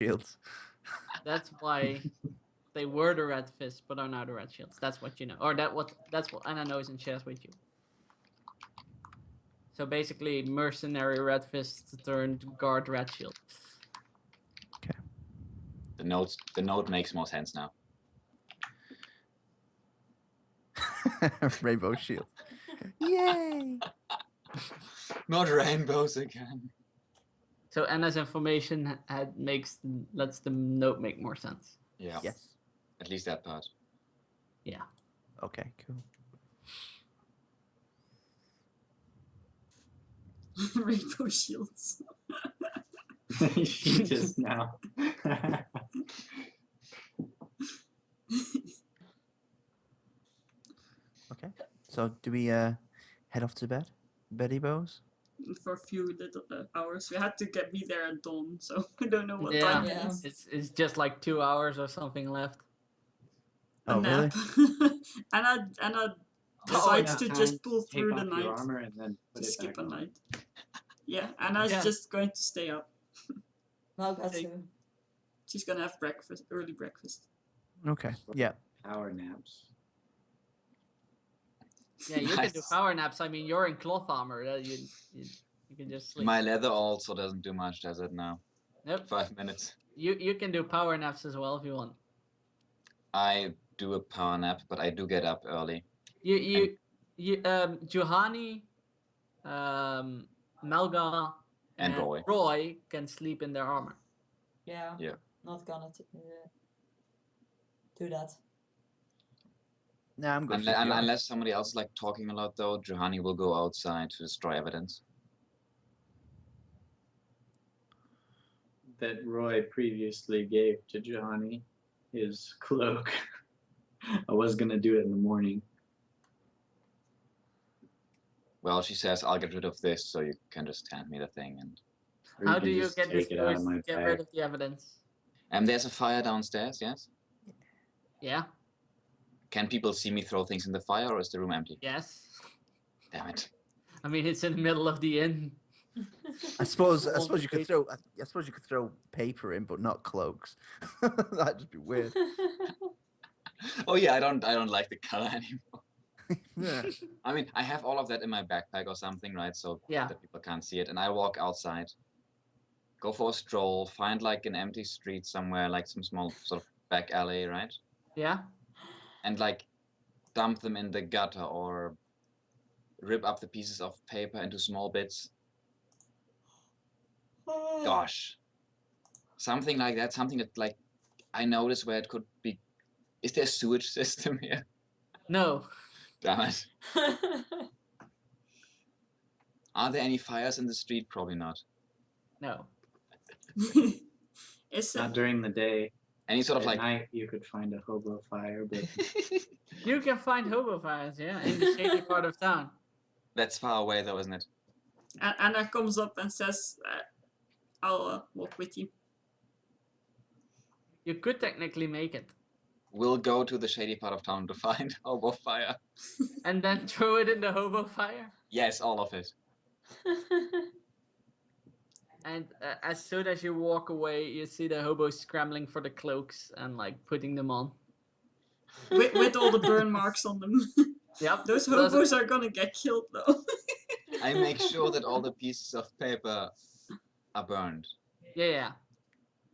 Shields. That's why they were the Red Fists, but are now the Red Shields. That's what you know, or that's what Anna knows and shares with you. So basically, mercenary Red Fists turned guard Red Shield. Okay. The note makes more sense now. Rainbow Shield. Yay! Not rainbows again. So Anna's information lets the note make more sense. Yeah. Yes. At least that part. Yeah. Okay, cool. Rainbow shields. Just now. Okay. So do we head off to bed? Betty Bows? For a few little hours. We had to be there at dawn, so we don't know what Yeah. time it Yeah. is. It's just like 2 hours or something left. Oh, really? Anna decides enough to time just pull Take through the off your night. armor and then put To it skip back a on. night. Yeah, Anna's Yeah. just going to stay up. Now got Take- to. She's gonna have early breakfast. Okay. Yeah. Power naps. Yeah, you can do Nice. power naps. I mean, you're in cloth armor. You can just sleep. My leather also doesn't do much, does it now? Nope. 5 minutes. You can do power naps as well if you want. I do a power nap, but I do get up early. Juhani, Melga, And Roy can sleep in their armor. Yeah. Yeah. Not gonna do that. Nah, I'm good. for a few hours. Unless somebody else is like talking a lot, though, Johanni will go outside to destroy evidence. That Roy previously gave to Johnny, his cloak. I was gonna do it in the morning. Well, she says, I'll get rid of this, so you can just hand me the thing. And Or How can do you just get take it out of my get bag. rid of the evidence? there's a fire downstairs, yes? Yeah. Can people see me throw things in the fire, or is the room empty? Yes. Damn it. I mean, it's in the middle of the inn. I suppose All you could paper. throw. I suppose you could throw paper in, but not cloaks. That'd just be weird. Oh yeah, I don't like the color anymore. Yeah. I mean, I have all of that in my backpack or something, right? So Yeah. that people can't see it. And I walk outside, go for a stroll, find like an empty street somewhere, like some small sort of back alley, right? Yeah. And like dump them in the gutter or rip up the pieces of paper into small bits. Gosh. Something like that, something that like I noticed where it could be. Is there a sewage system here? No. Damn it. Are there any fires in the street? Probably not. No. Is Not during the day. Any sort of At like night you could find a hobo fire, but You can find hobo fires, yeah, in the shady part of town. that's far away though, isn't it? Anna comes up and says, I'll walk with you. You could technically make it. We'll go to the shady part of town to find hobo fire. And then throw it in the hobo fire. Yes, all of it. And as soon as you walk away, you see the hobos scrambling for the cloaks and like putting them on. With all the burn marks on them. Yep. Those hobos are gonna get killed though. I make sure that all the pieces of paper are burned. Yeah.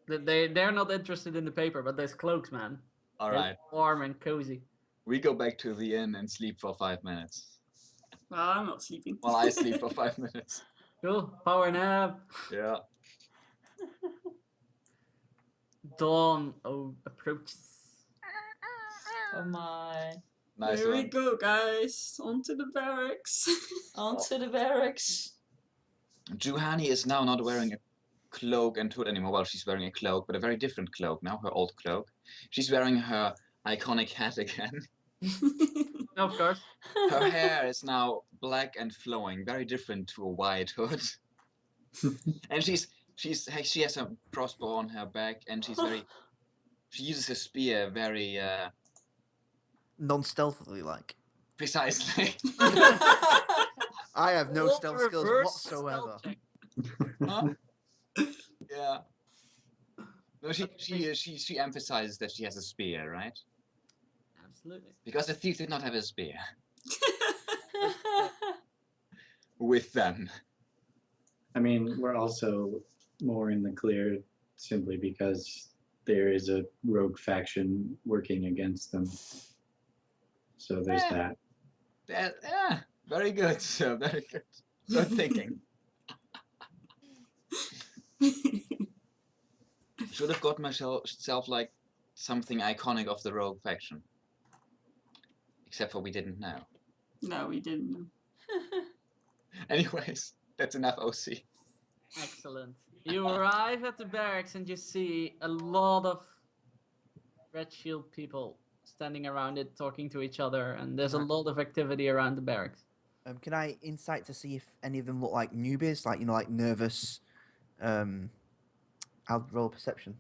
They're not interested in the paper, but there's cloaks, man. All They're right. warm and cozy. We go back to the inn and sleep for 5 minutes. Well, I'm not sleeping. While I sleep for 5 minutes. Cool. Power nap. Yeah. Dawn approaches. Oh my. Nice Here we one. go, guys. Onto the barracks. On to the barracks. Juhani is now not wearing a cloak and hood anymore. Well, she's wearing a cloak, but a very different cloak now, her old cloak. She's wearing her iconic hat again. No, of course. Her hair is now black and flowing, very different to a white hood. And she has a crossbow on her back, and she uses a spear very Non-stealthily, like. precisely. I have no Roll stealth a skills reverse whatsoever. stealth check. Huh? Yeah. No, she emphasizes that she has a spear, right? Absolutely. Because the thief did not have a spear with them. I mean, we're also more in the clear simply because there is a rogue faction working against them. So there's Eh. that. Yeah, very good, sir. Very good. Good thinking. Should have got myself like something iconic of the rogue faction. Except for we didn't know. No, we didn't. Anyways, that's enough OC. Excellent. You arrive at the barracks and you see a lot of Red Shield people standing around it, talking to each other, and there's a lot of activity around the barracks. Can I insight to see if any of them look like newbies, like like nervous? I'll roll perception.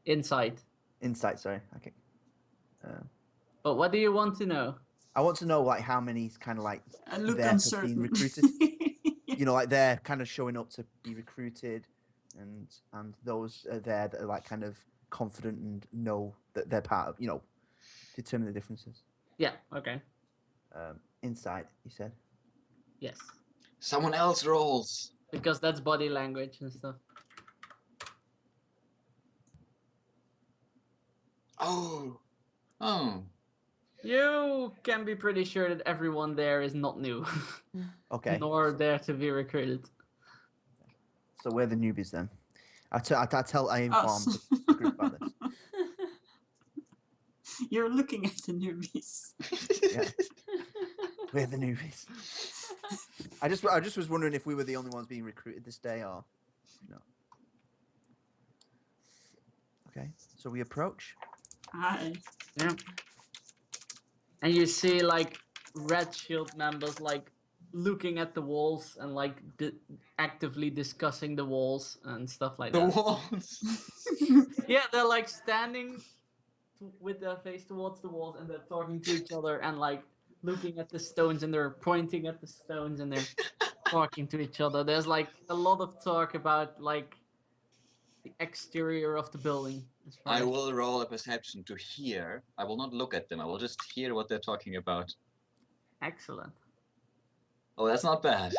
Insight. Insight, sorry. Okay. But what do you want to know? I want to know like how many's kind of like I look there to be uncertain. recruited. Like they're kind of showing up to be recruited, and those are there that are like kind of confident and know that they're part of. Determine the differences. Yeah. Okay. Insight, you said. Yes. Someone else rolls. Because that's body language and stuff. Oh. You can be pretty sure that everyone there is not new, Okay. nor there to be recruited. So we're the newbies then. I inform Us. the group about this. You're looking at the newbies. Yeah. We're the newbies. I just was wondering if we were the only ones being recruited this day or no. Okay, so we approach. Hi. Yeah. And you see like Red Shield members like looking at the walls and like actively discussing the walls and stuff like The that. walls. Yeah, they're like standing with their face towards the walls and they're talking to each other and like looking at the stones and they're pointing at the stones and they're talking to each other. There's like a lot of talk about like the exterior of the building. I will roll a perception to hear. I will not look at them. I will just hear what they're talking about. Excellent. Oh, that's not bad.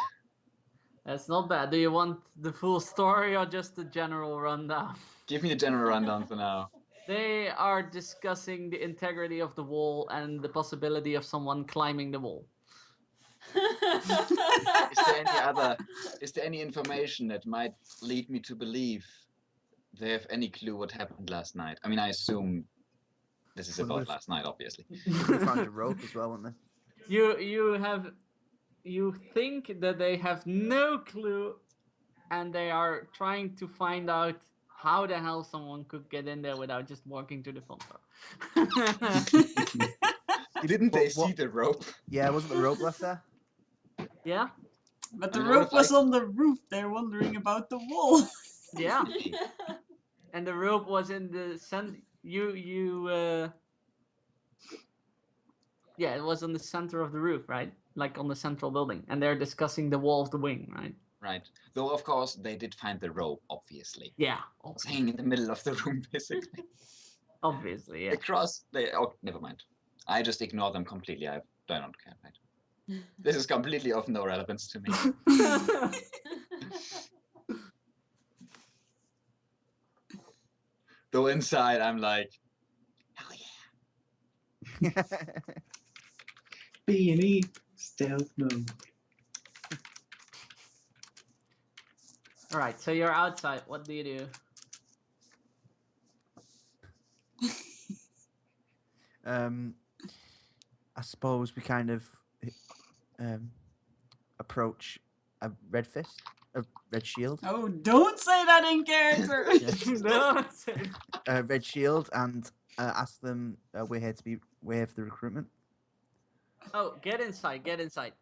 That's not bad. Do you want the full story or just the general rundown? Give me the general rundown for now. They are discussing the integrity of the wall and the possibility of someone climbing the wall. Is there any information that might lead me to believe they have any clue what happened last night? I mean, I assume this is Well, about there's- last night, obviously. We found a rope as well, weren't there? You think that they have no clue and they are trying to find out how the hell someone could get in there without just walking to the front door. Didn't they What- see the rope? Yeah, wasn't the rope left there? Yeah, But the I know rope if was I- on the roof. They're wondering about the wall. yeah. And the rope was in the center. Yeah, it was on the center of the roof, right? Like on the central building, and they're discussing the wall of the wing, right? Right. Though, of course, they did find the rope, obviously. Yeah, It's hanging in the middle of the room, basically. obviously, yeah. Across, oh, never mind. I just ignore them completely. I don't care, right? This is completely of no relevance to me. Though inside, I'm like, hell yeah. B&E stealth mode. All right, so you're outside. What do you do? I suppose we kind of approach a red fist, a red shield, Oh, don't say that in character. No, a red shield, and ask them we're here for the recruitment. oh, get inside. Get inside.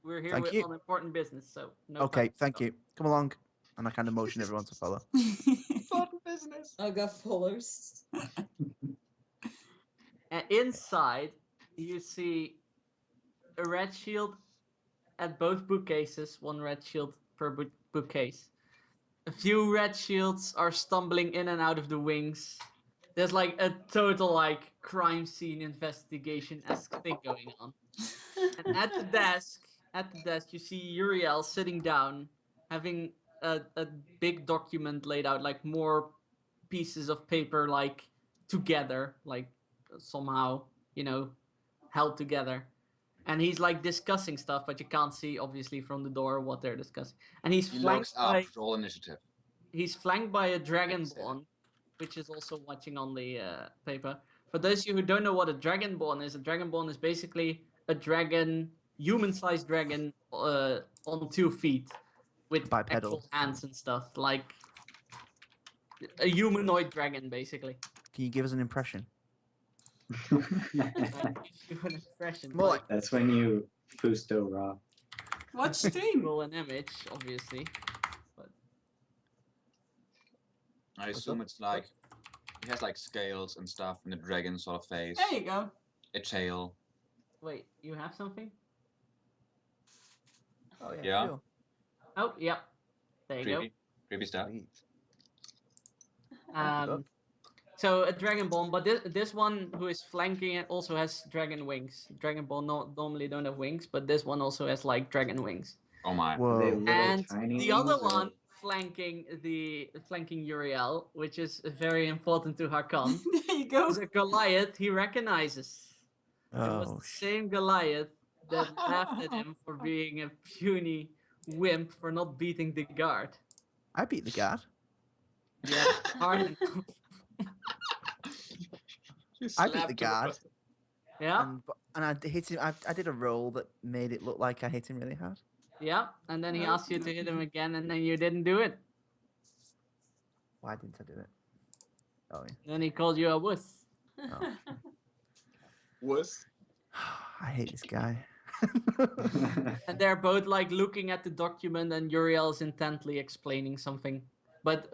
We're here Thank you. on important business, so no. Okay, time. thank you. Come along, and I kind of motion everyone to follow. Important business. Naga follows. And inside, you see a red shield at both bookcases, one red shield per bookcase. A few red shields are stumbling in and out of the wings. There's like a total like crime scene investigation-esque thing going on. And at the desk, you see Uriel sitting down, having a big document laid out, like more pieces of paper like together, like somehow, held together. And he's like discussing stuff, but you can't see obviously from the door what they're discussing. And He looks up. Roll initiative. he's flanked by a Excellent. dragonborn, which is also watching on the paper. For those of you who don't know what a dragonborn is basically a dragon, human-sized dragon, on 2 feet, with Bipedal. actual hands and stuff, like a humanoid dragon, basically. Can you give us an impression? Like, gives you an impression. More like That's when you Fusto raw. What stream? roll an image, obviously. I What's assume up? it's like he has like scales and stuff in the dragon sort of face. There you go. A tail. Wait, you have something? oh Yeah. sure. Oh, yep. There you go. Creepy stuff. Sweet. So a dragonborn, but this one who is flanking it also has dragon wings. Dragonborn normally don't have wings, but this one also has like dragon wings. Oh my. They Whoa. little And tiny the other wings, or- one flanking Uriel, which is very important to Hakan, There you go. is a Goliath he recognizes. It was Oh, the same Goliath that laughed at him for being a puny wimp for not beating the guard. I beat the guard. Yeah, hard. I beat the guard. Yeah, And I hit him. I did a roll that made it look like I hit him really hard. yeah, and then he Oh, asked you to no. hit him again, and then you didn't do it. Why didn't I do it? Oh Then he called you a wuss. yeah. Was. I hate this guy. And they're both like looking at the document, and Uriel is intently explaining something. But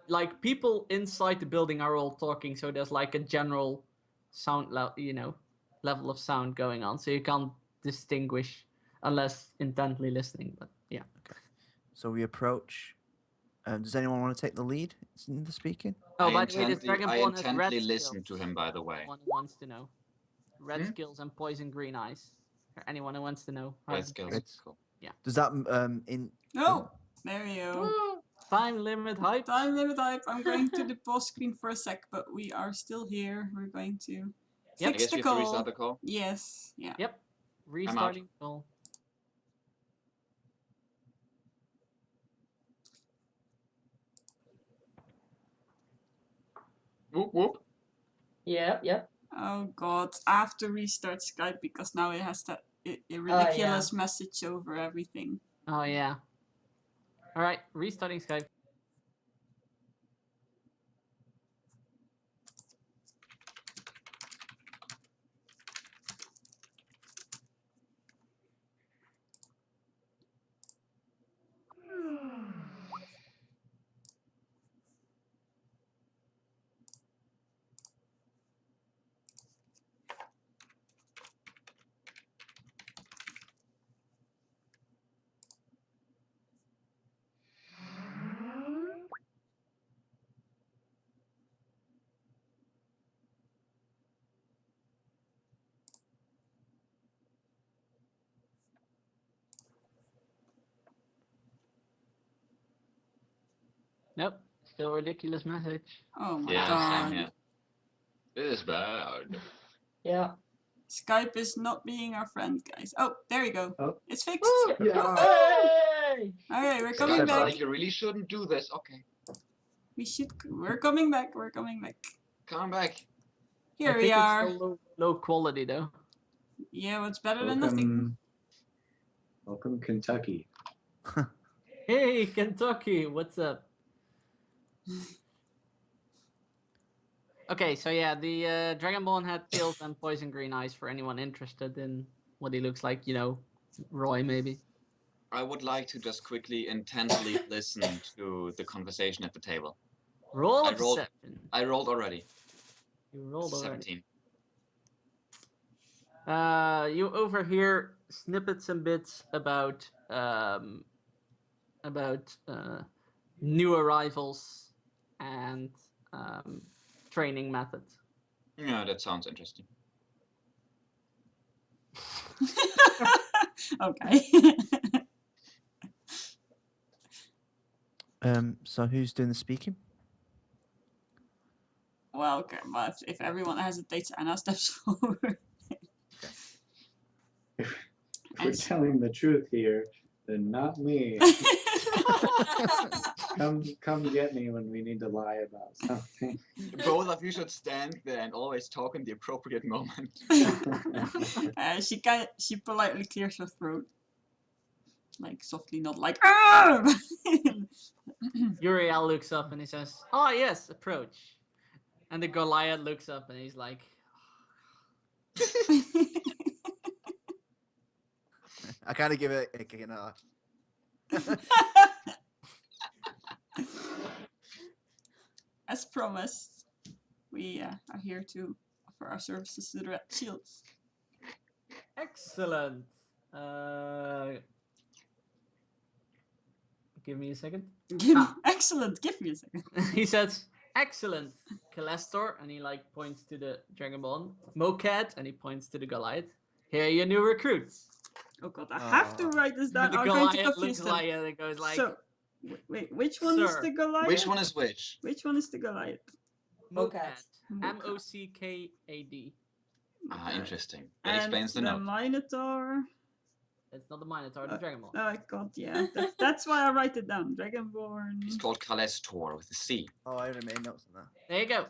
like people inside the building are all talking, so there's like a general sound, level of sound going on, so you can't distinguish unless intently listening. But yeah, So we approach. Does anyone want to take the lead in the speaking? Oh, I by the way, this intently, I dragonborn has red intently listen to skills. him, by the way. Anyone who wants to know? Red Hmm? skills and poison green eyes. Or anyone who wants to know? how Red to- skills. It's- Cool. Does that in? Oh, there you go. Time limit hype. Time limit hype. I'm going to the pause screen for a sec, but we are still here. We're going to Yep. I fix guess the we have to call. restart the call. Yes. Yeah. Yep. Restarting call. Whoop whoop. Yep. Oh god, I have to restart Skype because now it has that ridiculous message over everything. Oh yeah. All right, restarting Skype. Nope. Still ridiculous message. Oh my Yeah, god. same here. This is bad. Yeah. Skype is not being our friend, guys. Oh, there you go. Oh. It's fixed. Yeah. Hey! Okay, we're Skype, coming back. like, you really shouldn't do this. Okay. We're coming back. We're coming back. Come back. Here I we think it's are. still low quality though. Yeah, what's better than nothing? Welcome, Kentucky. Hey, Kentucky, what's up? Okay, so yeah, the Dragonborn had tails and poison green eyes for anyone interested in what he looks like, Roy maybe. I would like to just quickly intently listen to the conversation at the table. Roll I a rolled- perception. I rolled already. You rolled already. 17. You overhear snippets and bits about new arrivals and training methods. Yeah, that sounds interesting. Okay. So who's doing the speaking? Well, okay, but if everyone hesitates, Anna steps forward. If we're And- telling the truth here, then not me. Come get me when we need to lie about something. Both of you should stand there and always talk in the appropriate moment. She politely clears her throat, like softly, not like. "Arr!" Uriel looks up and he says, "Oh yes, approach." And the Goliath looks up and he's like, I kind of give it a kick in the arse. As promised, we are here to offer our services to the Red Shields. "Excellent. Give me a second." Excellent. Give me a second. He says, "Excellent, Calestor," and he like points to the Dragonborn. "Mokad," and he points to the Goliath. "Here are your new recruits." Oh god, I have to write this down. And the I'm going to Goliath confuse looks them. like and it goes like, So, wait, which one is Sir. the Goliath? Which one is which? Which one is the Goliath? "Mokad." Mokad. Mockad. Ah, Okay. interesting. That And explains the the note. Minotaur. It's not the Minotaur, the Dragonborn. Oh god, yeah. That's why I write it down. Dragonborn. It's called Kalestor with a C. Oh, I already made notes on that. There you go.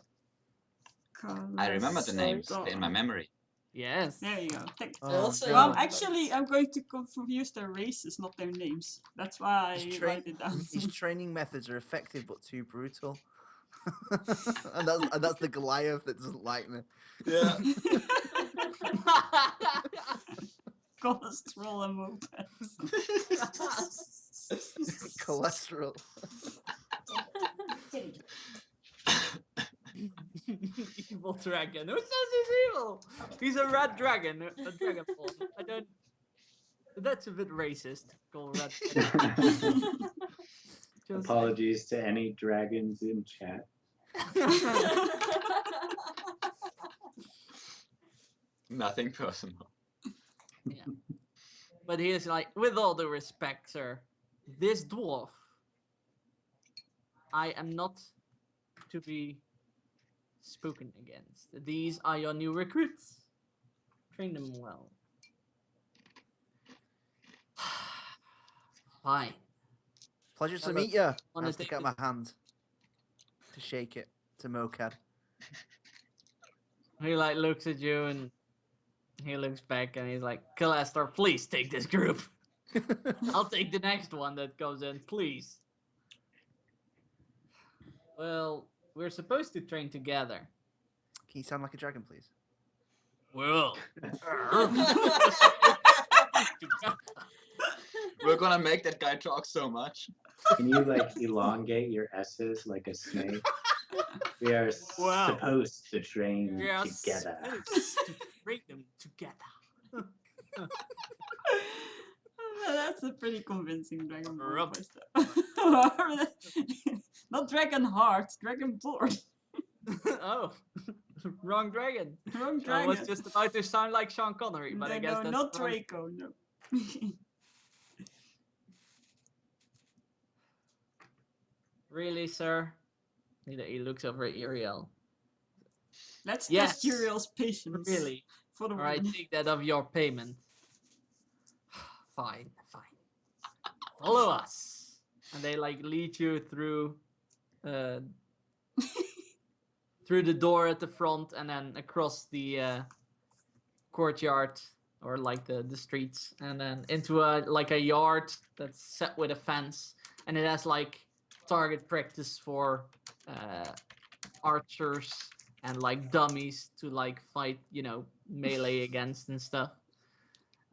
I remember the names. They're in my Kalestor. memory. Yes. There you go. Thank Oh, also- God. Well, actually, I'm going to confuse their races, not their names. That's why His I tra- write it down. His training methods are effective but too brutal. and that's the Goliath that doesn't like me. Yeah. Cholesterol and mopeds. Cholesterol. Evil dragon. Who says he's evil? He's a red dragon. A dragonborn. I don't. That's a bit racist. Call red. Just Apologies to any dragons in chat. Nothing personal. But he is like, with all due respect, sir, this dwarf, I am not to be spoken against. These are your new recruits. Train them well. Fine. Pleasure to Have a- meet you. wanna I stick take out my hand to shake it to Mokad. He like looks at you and he looks back and he's like, "Calestor, please take this group. I'll take the next one that comes in, please." Well, we're supposed to train together. Can you sound like a dragon, please? Well, We're gonna make that guy talk so much. Can you like elongate your S's like a snake? We are Wow. supposed to train we are together. supposed to train them together. That's a pretty convincing Dragonborn Rub- voice, though. Not Dragon Heart, Dragonborn. Oh, wrong dragon. Wrong I dragon. was just about to sound like Sean Connery, but I guess no, that's not wrong. Draco, no. Really, sir? He looks over at Uriel. Let's Yes. test Uriel's patience. Really? For the Alright, win. take that of your payment. Fine. Follow us. And they like lead you through through the door at the front and then across the courtyard or like the streets and then into a yard that's set with a fence and it has like target practice for archers and like dummies to like fight, melee against and stuff.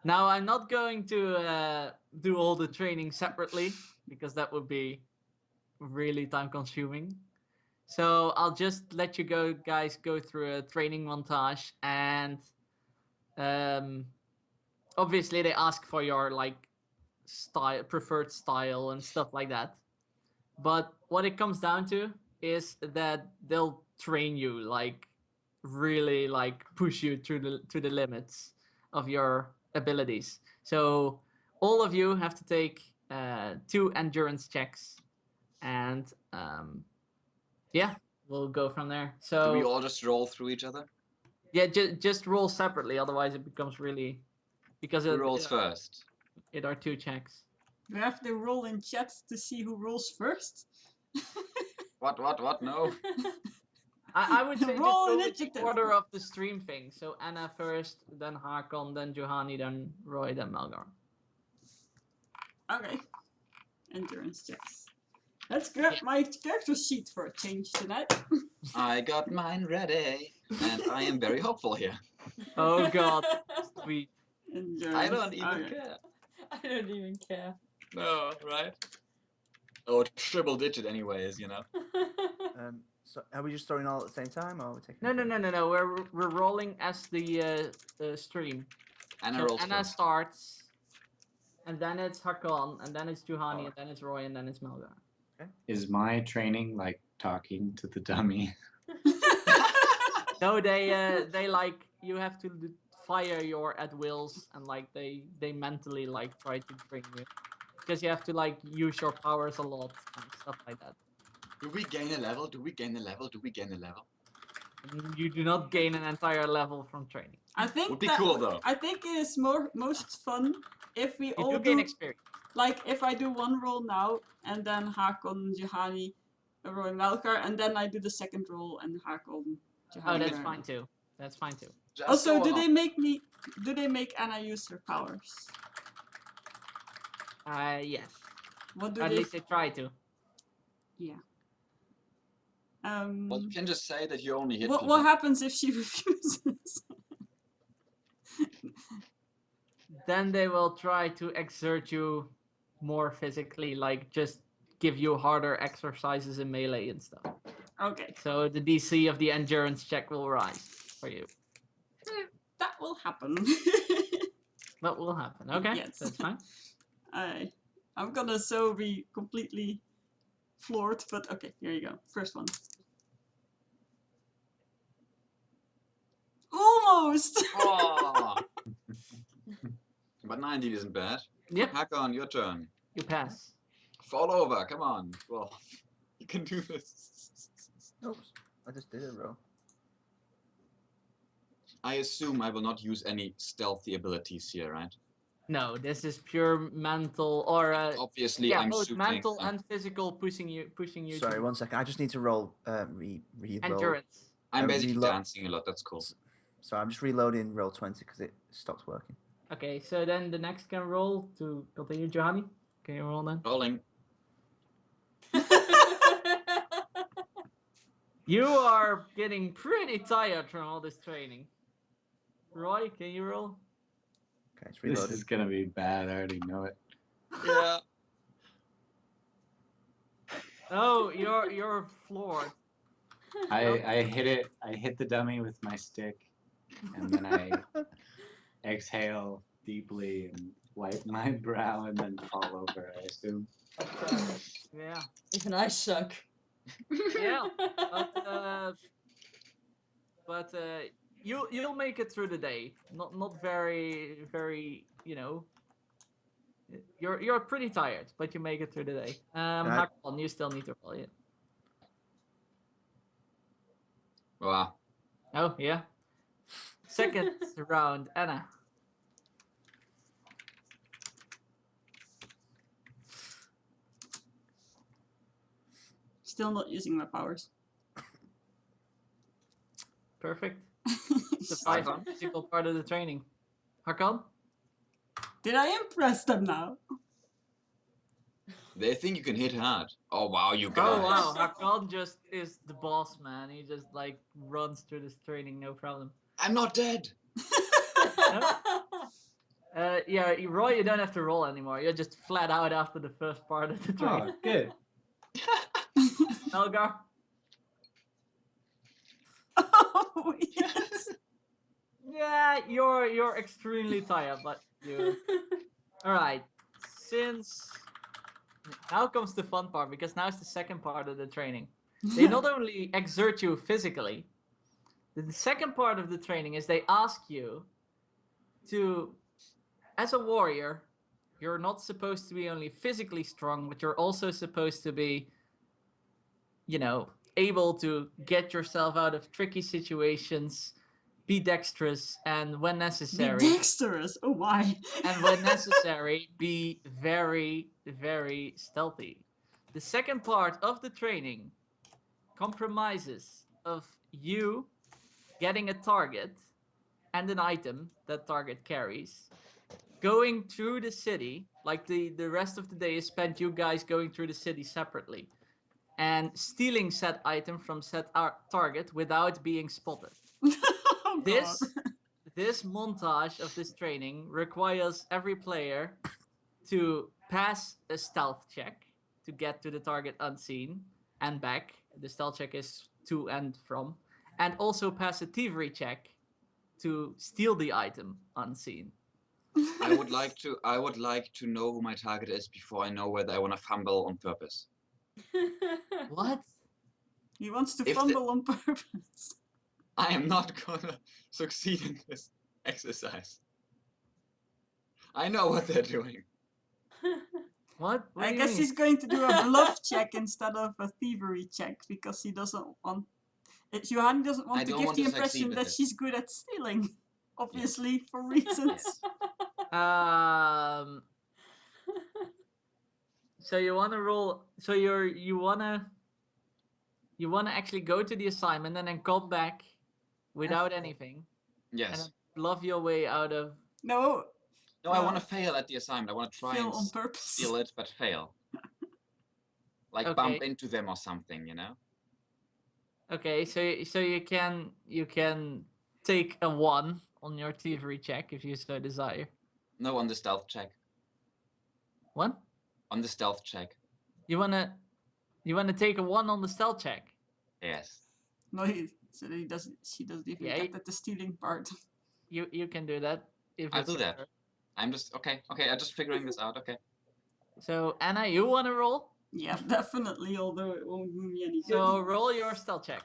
Now I'm not going to do all the training separately because that would be really time consuming. So I'll just let you guys go through a training montage and obviously they ask for your like preferred style and stuff like that. But what it comes down to is that they'll train you, like really like push you to the limits of your abilities. So all of you have to take 2 endurance checks, and yeah, we'll go from there. Do we So all just roll through each other? yeah, just roll separately, otherwise it becomes really because Who rolls it, first? it are 2 checks. We have to roll in chat to see who rolls first. What? No. I would say just Roll go with the initiative. order of the stream thing. So Anna first, then Hakon, then Juhani, then Roy, then Melgar. Okay. Endurance checks. Let's grab my character sheet for a change tonight. I got mine ready, and I am very hopeful here. Oh god, sweet. Endurance. I don't even okay. care. I don't even care. No, right? Oh, triple digit anyways, you know. So are we just throwing all at the same time, or are we taking? No. We're rolling as the stream. Anna So rolls Anna first. starts, and then it's Hakon, and then it's Juhani, and then it's Roy, and then it's Melgar. Is my training like talking to the dummy? No, they like you have to fire your at wills, and like they mentally like try to bring you, because you have to like use your powers a lot and stuff like that. Do we gain a level? Do we gain a level? Do we gain a level? And you do not gain an entire level from training. I think Would be that, cool though. I think it is most fun if we You all do gain do, experience. like if I do one roll now and then Hakon, Juhani, Roy, Melkar, and then I do the second roll and Hakon, Juhani. Oh, that's Roy. fine too. That's fine too. Just Also, so do on. they make Anna use her powers? Yes. What do At they? least they try to. Well, you can just say that you only hit What people. happens if she refuses? Then they will try to exert you more physically, like just give you harder exercises in melee and stuff. Okay, So the DC of the endurance check will rise for you. that will happen. That will happen. Okay, Yes. that's fine. I'm gonna be completely floored, but okay, here you go. First one. Almost! Oh. But 19 isn't bad. Yep, Hakon, your turn. you pass. Fall over, come on. Well, you can do this. Oops, I just did a roll. I assume I will not use any stealthy abilities here, right? No, this is pure mental or Obviously, yeah, I'm both shooting. mental and physical pushing you. Sorry, to 1 second. I just need to roll. Re-roll. endurance. I'm I basically reload- dancing a lot, that's cool. So I'm just reloading roll 20 because it stopped working. Okay, so then the next can roll to continue, Johanny. Can you roll then? Rolling. You are getting pretty tired from all this training. Roy, can you roll? Okay, it's This reloaded. is gonna be bad. I already know it. Yeah. Oh, you're floored. I hit it. I hit the dummy with my stick, and then I exhale deeply and wipe my brow, and then fall over. I assume. Yeah. Even I suck. Yeah. But you'll make it through the day. Not very you know. You're pretty tired, but you make it through the day. Right. Hakon, you still need to roll it. Wow. Oh yeah. Second round, Anna. Still not using my powers. Perfect. Survive the physical part of the training. Hakon? Did I impress them now? They think you can hit hard. Oh wow, you guys. Oh wow, Hakon just is the boss, man. He just like runs through this training, no problem. I'm not dead. Yeah, Roy, you don't have to roll anymore. You're just flat out after the first part of the training. Oh, good. Elgar? Oh, yes. Yeah, you're extremely tired, but you. All right, since Now comes the fun part, because now it's the second part of the training. They not only exert you physically, the second part of the training is they ask you to, as a warrior, you're not supposed to be only physically strong, but you're also supposed to be, you know, able to get yourself out of tricky situations, be dexterous, and when Be necessary, dexterous. Oh my. and when necessary, be very, very stealthy. The second part of the training compromises of you getting a target and an item that target carries, going through the city, like the rest of the day is spent you guys going through the city separately, and stealing said item from said target without being spotted. Oh, This God. this montage of this training requires every player to pass a stealth check to get to the target unseen and back. The stealth check is to and from, and also pass a thievery check to steal the item unseen. I would like to know who my target is before I know whether I want to fumble on purpose. What? He wants to If the- fumble on purpose. I am not gonna succeed in this exercise. I know what they're doing. What? What I do you guess mean? he's going to do a bluff check instead of a thievery check because he doesn't want. Johanny doesn't want I to don't give want the to succeed impression with that it. she's good at stealing, obviously for reasons. Um. So you want to roll? So you wanna actually go to the assignment and then come back without anything and Yes. then bluff your way out of. No, No, I want No. to fail at the assignment. I want to try fail and on purpose. steal it, but fail. Like bump Okay. into them or something, you know? Okay, so you can take a 1 on your thievery check if you so desire. No, on the stealth check. What? On the stealth check. You wanna take a 1 on the stealth check? Yes. No, so he doesn't. She doesn't even Yeah, get at the stealing part. You can do that if I'll it's do your that. turn. I'm just okay. I'm just figuring this out. Okay. So Anna, you wanna roll? Yeah, definitely. Although it won't do me any good. So roll your stealth check.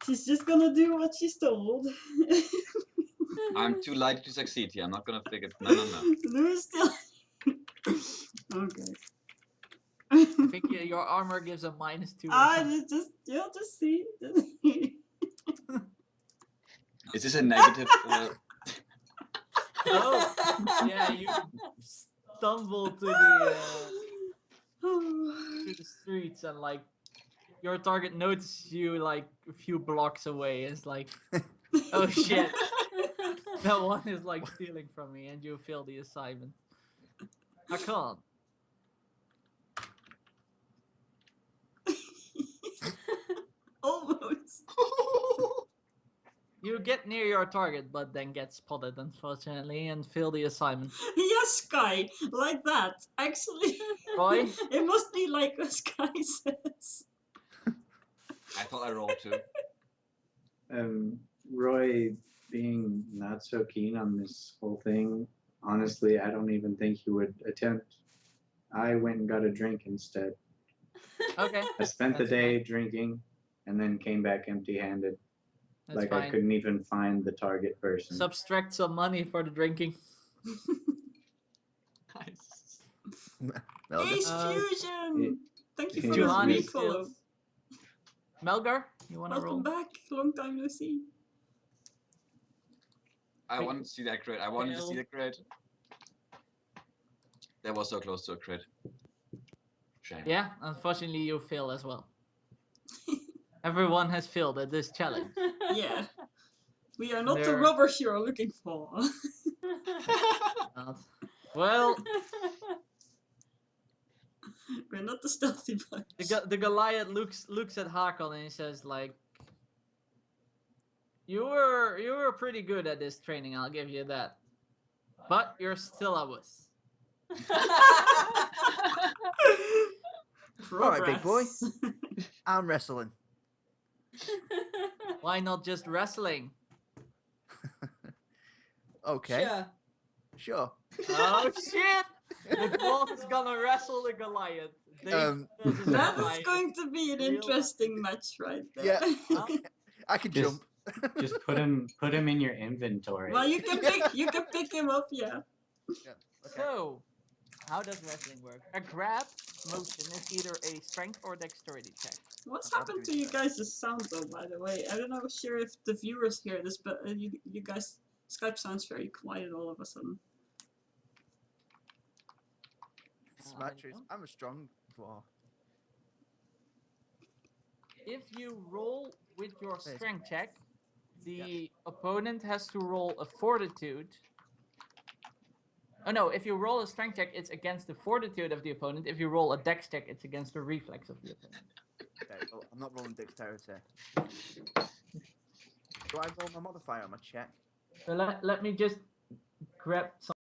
She's just gonna do what she's told. I'm too light to succeed here. I'm not gonna figure. No. Louis still. Okay. I think your armor gives a -2. or something. You'll just see. Is this a negative? Oh, yeah, you stumble to the streets and like your target notices you like a few blocks away. It's like, oh shit, that one is like stealing from me, and you fail the assignment. I can't. Almost. You get near your target, but then get spotted, unfortunately, and fail the assignment. Yes, Sky, like that. Actually, Roy? it must be like what Sky says. I thought I rolled too. Roy being not so keen on this whole thing, honestly, I don't even think he would attempt. I went and got a drink instead. Okay, I spent the That's day drinking and then came back empty-handed. that's Like fine. I couldn't even find the target person. Subtract some money for the drinking. Nice. Melga? Ace Fusion! Thank you for Giovanni the Giovanni follow. fails. Melgar, you wanna roll? Welcome back. Long time no see. I Wait. wanted to see that crit. I wanted to see Fail. the crit. That was so close to a crit. Shame. Yeah, unfortunately you fail as well. Everyone has failed at this challenge. Yeah. We are not the There- robbers you're looking for. Not. Well, We're not the stealthy bunch. the Goliath looks at Hakon and he says like, you were pretty good at this training, I'll give you that. But you're still a wuss. Alright, big boy. Progress. I'm wrestling. Why not just wrestling? Okay, Sure. sure. Oh shit! The dwarf is gonna wrestle the Goliath. This is That my is going to be an real interesting match right there. Yeah. Huh? I can Just- jump. Just put him in your inventory. Well, you can pick him up, yeah. Okay. So, how does wrestling work? A grab motion is either a strength or dexterity check. What's I'll have to happened do to you that. guys' sound though, by the way? I don't know sure if the viewers hear this, but you guys Skype sounds very quiet all of a sudden. Symmetry. I'm a strong dwarf. If you roll with your Yes. strength check, the opponent has to roll a fortitude. Oh no, if you roll a strength check, it's against the fortitude of the opponent. If you roll a dex check, it's against the reflex of the opponent. Okay, well, I'm not rolling dexterity. Do I roll my modifier on my check? So let me just grab some